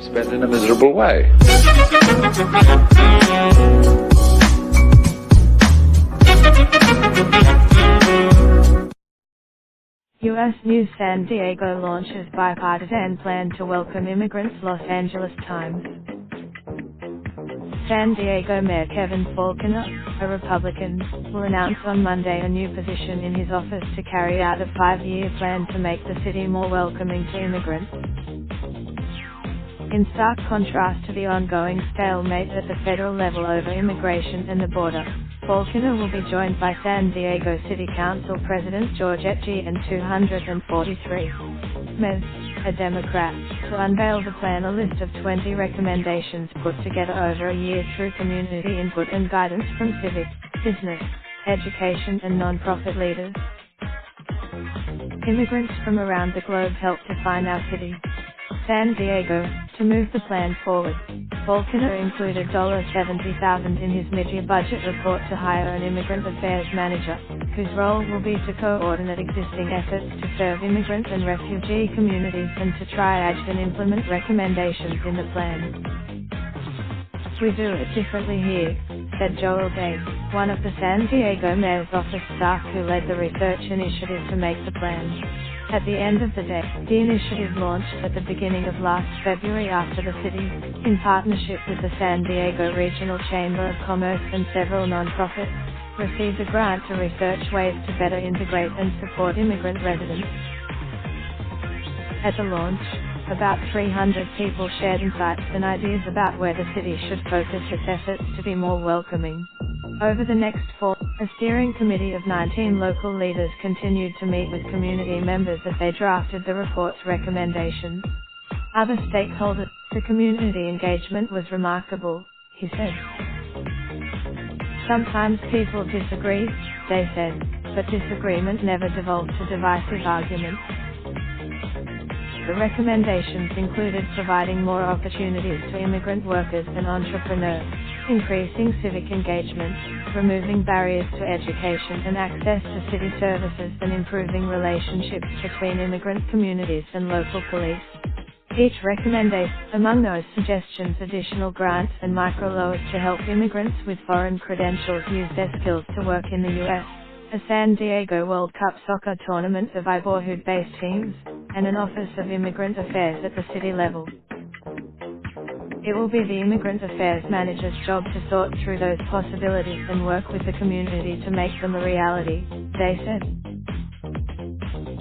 spent in a miserable way. U.S. News: San Diego launches bipartisan plan to welcome immigrants. Los Angeles Times. San Diego Mayor Kevin Faulconer, a Republican, will announce on Monday a new position in his office to carry out a 5-year plan to make the city more welcoming to immigrants. In stark contrast to the ongoing stalemate at the federal level over immigration and the border, Faulconer will be joined by San Diego City Council President Georgette G. and 243 mayors, a Democrat, to unveil the plan. A list of 20 recommendations put together over a year through community input and guidance from civic, business, education and non-profit leaders. Immigrants from around the globe help define our city, San Diego. To move the plan forward, Faulconer included $70,000 in his mid-year budget report to hire an immigrant affairs manager, whose role will be to coordinate existing efforts to serve immigrant and refugee communities and to triage and implement recommendations in the plan. "We do it differently here," said Joel Day, one of the San Diego mayor's office staff who led the research initiative to make the plan. At the end of the day, the initiative launched at the beginning of last February after the city, in partnership with the San Diego Regional Chamber of Commerce and several non-profits, received a grant to research ways to better integrate and support immigrant residents. At the launch, about 300 people shared insights and ideas about where the city should focus its efforts to be more welcoming. Over the next 4, a steering committee of 19 local leaders continued to meet with community members as they drafted the report's recommendations. Other stakeholders, the community engagement was remarkable, he said. "Sometimes people disagree," they said, "but disagreement never devolved to divisive arguments." The recommendations included providing more opportunities to immigrant workers and entrepreneurs, increasing civic engagement, removing barriers to education and access to city services, and improving relationships between immigrant communities and local police. Each recommendation, among those suggestions, additional grants and microloans to help immigrants with foreign credentials use their skills to work in the U.S., a San Diego World Cup soccer tournament of neighborhood-based teams, and an Office of Immigrant Affairs at the city level. It will be the Immigrant Affairs Manager's job to sort through those possibilities and work with the community to make them a reality, they said.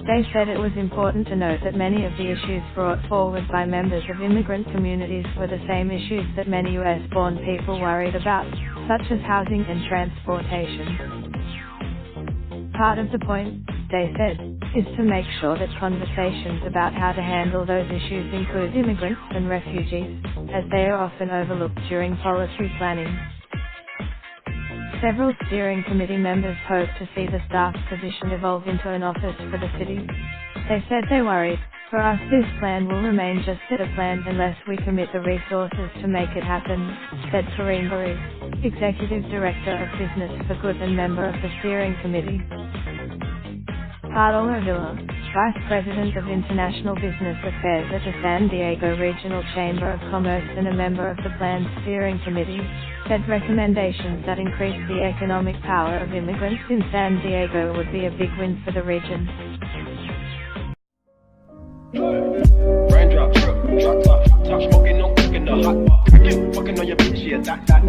They said it was important to note that many of the issues brought forward by members of immigrant communities were the same issues that many U.S.-born people worried about, such as housing and transportation. Part of the point, they said, is to make sure that conversations about how to handle those issues include immigrants and refugees, as they are often overlooked during policy planning. Several steering committee members hope to see the staff position evolve into an office for the city. They said they worried, "For us this plan will remain just a plan unless we commit the resources to make it happen," said Corinne Burry, Executive Director of Business for Good and member of the steering committee. Paola Villa, Vice President of International Business Affairs at the San Diego Regional Chamber of Commerce and a member of the plan's steering committee, said recommendations that increase the economic power of immigrants in San Diego would be a big win for the region. Raindrop, drop top, top smoking, no cooking the hot pot. Fucking on your bitch, yeah, that.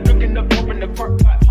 Looking up, open the park pot.